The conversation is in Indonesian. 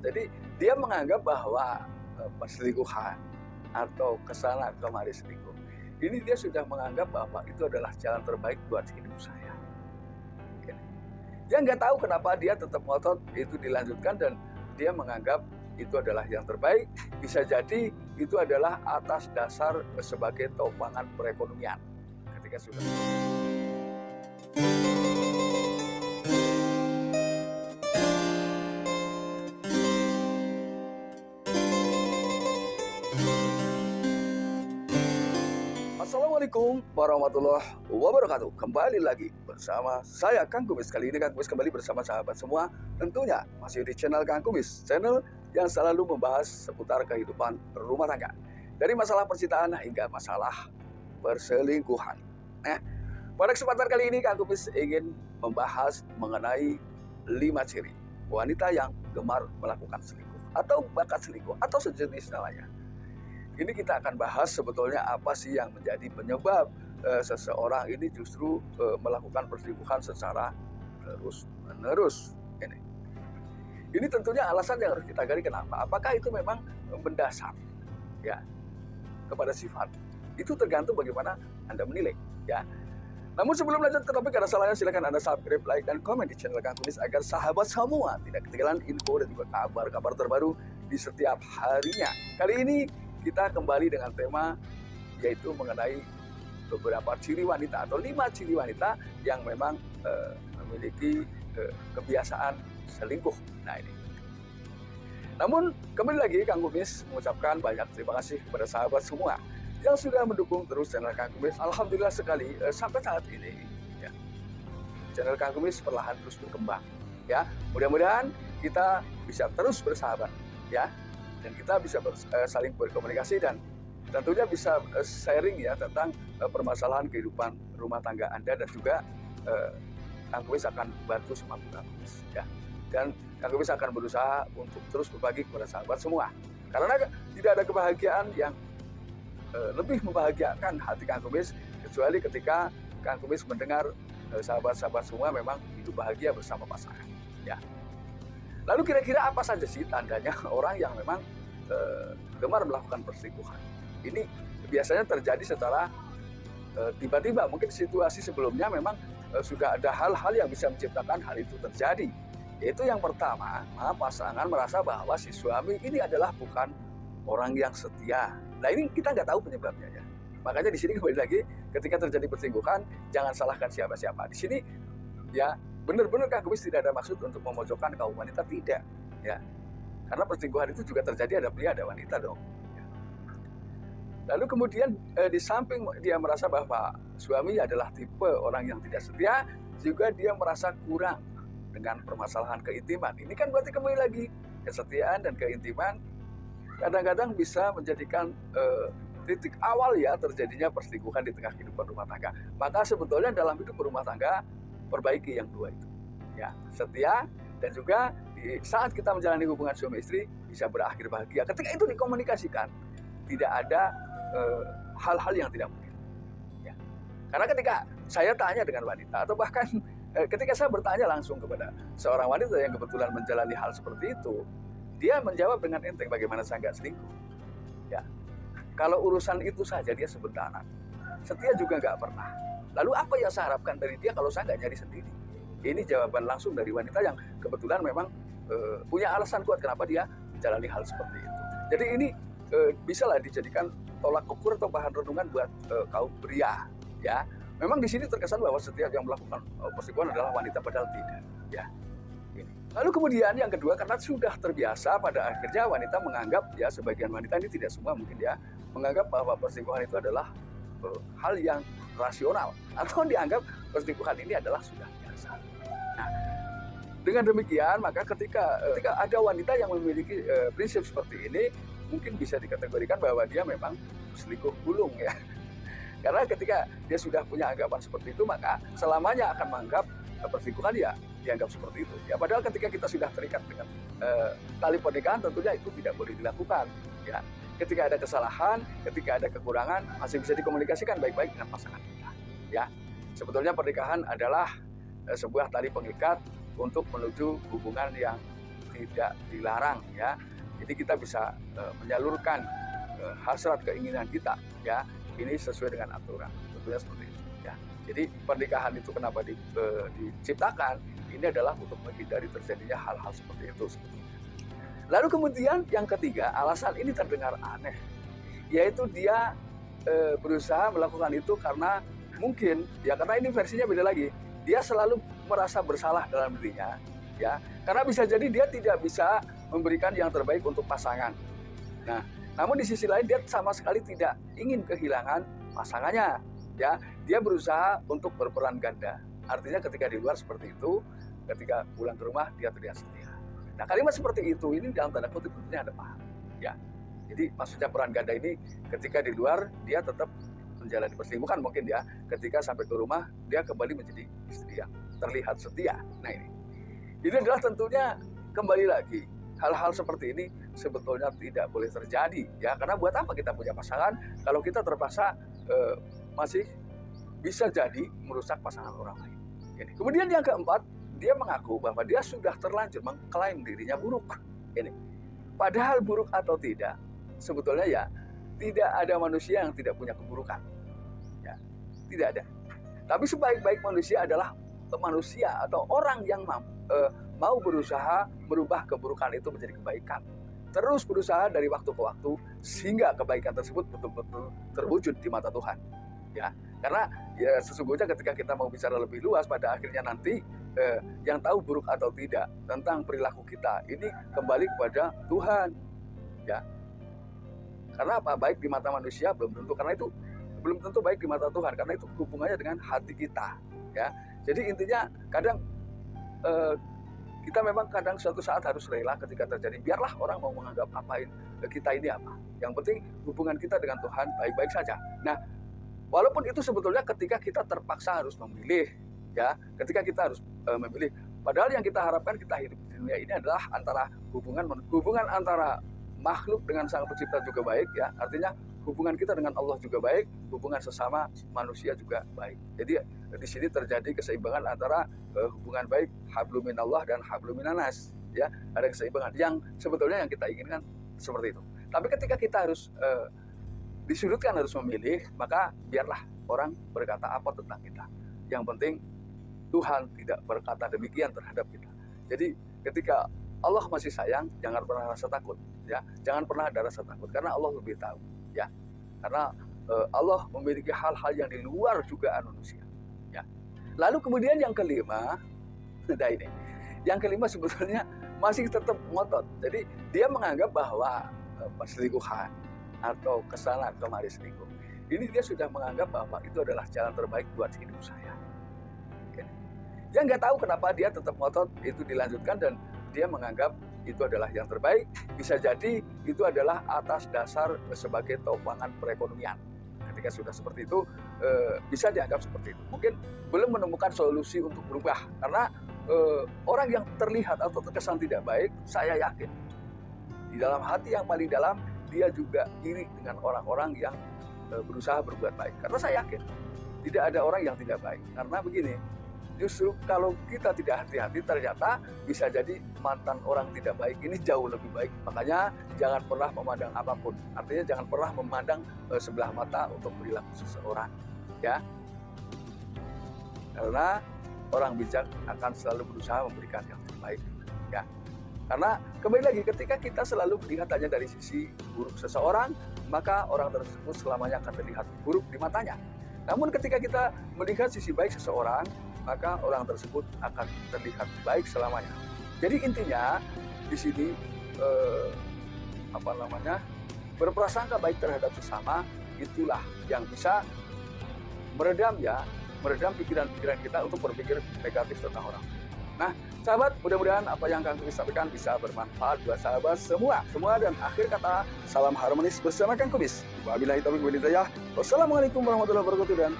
Jadi dia menganggap bahwa perselingkuhan atau kesana kemari selingkuh, ini dia sudah menganggap bahwa itu adalah jalan terbaik buat hidup saya. Dia nggak tahu kenapa dia tetap ngotot itu dilanjutkan dan dia menganggap itu adalah yang terbaik. Bisa jadi itu adalah atas dasar sebagai topangan perekonomian ketika sudah. Assalamualaikum warahmatullahi wabarakatuh. Kembali lagi bersama saya Kang Kumis. Kali ini Kang Kumis kembali bersama sahabat semua. Tentunya masih di channel Kang Kumis, channel yang selalu membahas seputar kehidupan rumah tangga, dari masalah percintaan hingga masalah perselingkuhan. Nah, pada kesempatan kali ini Kang Kumis ingin membahas mengenai 5 ciri wanita yang gemar melakukan selingkuh atau bakat selingkuh atau sejenis lainnya. Ini kita akan bahas sebetulnya apa sih yang menjadi penyebab seseorang ini justru melakukan perselingkuhan secara terus-menerus. Ini tentunya alasan yang harus kita gali kenapa. Apakah itu memang mendasar ya kepada sifat? Itu tergantung bagaimana Anda menilai ya. Namun sebelum lanjut ke topik, ada salahnya silakan Anda subscribe, like, dan komen di channel Kang Kumis agar sahabat semua tidak ketinggalan info dan juga kabar-kabar terbaru di setiap harinya. Kali ini kita kembali dengan tema yaitu mengenai beberapa ciri wanita atau 5 ciri wanita yang memang memiliki kebiasaan selingkuh. Nah ini. Namun kembali lagi Kang Kumis mengucapkan banyak terima kasih kepada sahabat semua yang sudah mendukung terus channel Kang Kumis. Alhamdulillah sekali sampai saat ini ya, channel Kang Kumis perlahan terus berkembang ya. Mudah-mudahan kita bisa terus bersahabat ya, dan kita bisa saling berkomunikasi dan tentunya bisa sharing ya tentang permasalahan kehidupan rumah tangga Anda, dan juga Kang Kumis akan bantu semampu Kang Kumis ya. Dan Kang Kumis akan berusaha untuk terus berbagi kepada sahabat semua, karena tidak ada kebahagiaan yang lebih membahagiakan hati Kang Kumis kecuali ketika Kang Kumis mendengar sahabat-sahabat semua memang hidup bahagia bersama pasangan ya. Lalu kira-kira apa saja sih tandanya orang yang memang gemar melakukan perselingkuhan? Ini biasanya terjadi secara tiba-tiba. Mungkin situasi sebelumnya memang sudah ada hal-hal yang bisa menciptakan hal itu terjadi. Yaitu yang pertama, pasangan merasa bahwa si suami ini adalah bukan orang yang setia. Nah ini kita nggak tahu penyebabnya ya. Makanya di sini kembali lagi, ketika terjadi perselingkuhan, jangan salahkan siapa-siapa. Di sini ya benar-benar Kang Kumis tidak ada maksud untuk memojokkan kaum wanita, tidak ya. Karena perselingkuhan itu juga terjadi ada pria ada wanita dong. Lalu kemudian di samping dia merasa bahwa suami adalah tipe orang yang tidak setia, juga dia merasa kurang dengan permasalahan keintiman. Ini kan berarti kembali lagi, kesetiaan dan keintiman kadang-kadang bisa menjadikan titik awal ya terjadinya perselingkuhan di tengah kehidupan rumah tangga. Maka sebetulnya dalam hidup berumah tangga, perbaiki yang dua itu ya, setia, dan juga di saat kita menjalani hubungan suami istri bisa berakhir bahagia. Ketika itu dikomunikasikan, tidak ada hal-hal yang tidak mungkin ya. Karena ketika saya tanya dengan wanita, atau bahkan ketika saya bertanya langsung kepada seorang wanita yang kebetulan menjalani hal seperti itu, dia menjawab dengan enteng, bagaimana saya nggak selingkuh ya. Kalau urusan itu saja dia sebenarnya setia juga nggak pernah. Lalu apa yang saya harapkan dari dia kalau saya nggak nyari sendiri? Ini jawaban langsung dari wanita yang kebetulan memang punya alasan kuat kenapa dia menjalani hal seperti itu. Jadi ini bisalah dijadikan tolak ukur atau bahan renungan buat kaum pria ya. Memang di sini terkesan bahwa setiap yang melakukan perselingkuhan adalah wanita, padahal tidak ya. Ini. Lalu kemudian yang kedua, karena sudah terbiasa, pada akhirnya wanita menganggap ya, sebagian wanita ini tidak semua mungkin ya, menganggap bahwa perselingkuhan itu adalah hal yang rasional, atau dianggap perselingkuhan ini adalah sudah biasa. Nah, dengan demikian maka ketika ada wanita yang memiliki prinsip seperti ini, mungkin bisa dikategorikan bahwa dia memang selingkuh gulung ya. Karena ketika dia sudah punya anggapan seperti itu, maka selamanya akan menganggap perselingkuhan ya dianggap seperti itu ya. Padahal ketika kita sudah terikat dengan tali pernikahan, tentunya itu tidak boleh dilakukan ya. Ketika ada kesalahan, ketika ada kekurangan, masih bisa dikomunikasikan baik-baik dengan pasangan kita ya. Sebetulnya pernikahan adalah sebuah tali pengikat untuk menuju hubungan yang tidak dilarang ya. Jadi kita bisa menyalurkan hasrat keinginan kita ya. Ini sesuai dengan aturan. Tentunya seperti itu ya. Jadi pernikahan itu kenapa diciptakan? Ini adalah untuk menghindari terjadinya hal-hal seperti itu. Lalu kemudian yang ketiga, alasan ini terdengar aneh, yaitu dia berusaha melakukan itu karena mungkin ya, karena ini versinya beda lagi. Dia selalu merasa bersalah dalam dirinya ya, karena bisa jadi dia tidak bisa memberikan yang terbaik untuk pasangan. Nah, namun di sisi lain dia sama sekali tidak ingin kehilangan pasangannya ya. Dia berusaha untuk berperan ganda. Artinya ketika di luar seperti itu, ketika pulang ke rumah dia terlihat setia. Nah, kalimat seperti itu ini dalam tanda kutip tentunya ada paham ya. Jadi maksudnya peran ganda ini ketika di luar dia tetap menjalani perselingkuhan mungkin ya. Ketika sampai ke rumah dia kembali menjadi istri yang terlihat setia. Nah, ini adalah tentunya kembali lagi hal-hal seperti ini sebetulnya tidak boleh terjadi ya. Karena buat apa kita punya pasangan kalau kita terpaksa masih bisa jadi merusak pasangan orang lain. Ini. Kemudian yang keempat, dia mengaku bahwa dia sudah terlanjur mengklaim dirinya buruk. Ini. Padahal buruk atau tidak, sebetulnya ya tidak ada manusia yang tidak punya keburukan. Ya, tidak ada. Tapi sebaik-baik manusia adalah manusia atau orang yang mau berusaha merubah keburukan itu menjadi kebaikan. Terus berusaha dari waktu ke waktu sehingga kebaikan tersebut betul-betul terwujud di mata Tuhan. Ya, karena ya sesungguhnya ketika kita mau bicara lebih luas pada akhirnya nanti yang tahu buruk atau tidak tentang perilaku kita ini kembali kepada Tuhan. Ya. Karena apa? Baik di mata manusia belum tentu, karena itu belum tentu baik di mata Tuhan, karena itu hubungannya dengan hati kita. Ya. Jadi intinya kadang kita memang kadang suatu saat harus rela ketika terjadi. Biarlah orang mau menganggap apain kita ini apa. Yang penting hubungan kita dengan Tuhan baik-baik saja. Nah, walaupun itu sebetulnya ketika kita terpaksa harus memilih, ya, ketika kita harus memilih. Padahal yang kita harapkan kita hidup di dunia ini adalah antara hubungan antara makhluk dengan Sang Pencipta juga baik, ya. Artinya hubungan kita dengan Allah juga baik, hubungan sesama manusia juga baik. Jadi di sini terjadi keseimbangan antara hubungan baik hablum minallah dan hablum minanas, ya. Ada keseimbangan yang sebetulnya yang kita inginkan seperti itu. Tapi ketika kita harus disudutkan, harus memilih, maka biarlah orang berkata apa tentang kita. Yang penting Tuhan tidak berkata demikian terhadap kita. Jadi ketika Allah masih sayang, jangan pernah rasa takut, ya. Jangan pernah ada rasa takut karena Allah lebih tahu, ya. Karena Allah memiliki hal-hal yang di luar dugaan manusia, ya. Lalu kemudian yang kelima, nah ini. Yang kelima sebetulnya masih tetap ngotot. Jadi dia menganggap bahwa perselingkuhan atau kesalahan kemari selingkuh, ini dia sudah menganggap bahwa itu adalah jalan terbaik buat hidup saya. Dia nggak tahu kenapa dia tetap ngotot itu dilanjutkan dan dia menganggap itu adalah yang terbaik. Bisa jadi itu adalah atas dasar sebagai topangan perekonomian. Ketika sudah seperti itu bisa dianggap seperti itu. Mungkin belum menemukan solusi untuk berubah karena orang yang terlihat atau terkesan tidak baik, saya yakin di dalam hati yang paling dalam dia juga iri dengan orang-orang yang berusaha berbuat baik. Karena saya yakin tidak ada orang yang tidak baik. Karena begini, justru kalau kita tidak hati-hati ternyata bisa jadi mantan orang tidak baik ini jauh lebih baik. Makanya jangan pernah memandang apapun. Artinya jangan pernah memandang sebelah mata untuk perilaku seseorang, ya. Karena orang bijak akan selalu berusaha memberikan yang terbaik, ya. Karena kembali lagi ketika kita selalu melihat hanya dari sisi buruk seseorang, maka orang tersebut selamanya akan terlihat buruk di matanya. Namun ketika kita melihat sisi baik seseorang, maka orang tersebut akan terlihat baik selamanya. Jadi intinya di sini berprasangka baik terhadap sesama itulah yang bisa meredam pikiran-pikiran kita untuk berpikir negatif tentang orang. Nah, sahabat, mudah-mudahan apa yang Kang Kumis sampaikan bisa bermanfaat buat sahabat semua. Dan akhir kata, salam harmonis bersama Kang Kumis. Wabillahi taufiq wal hidayah. Wassalamualaikum warahmatullahi wabarakatuh dan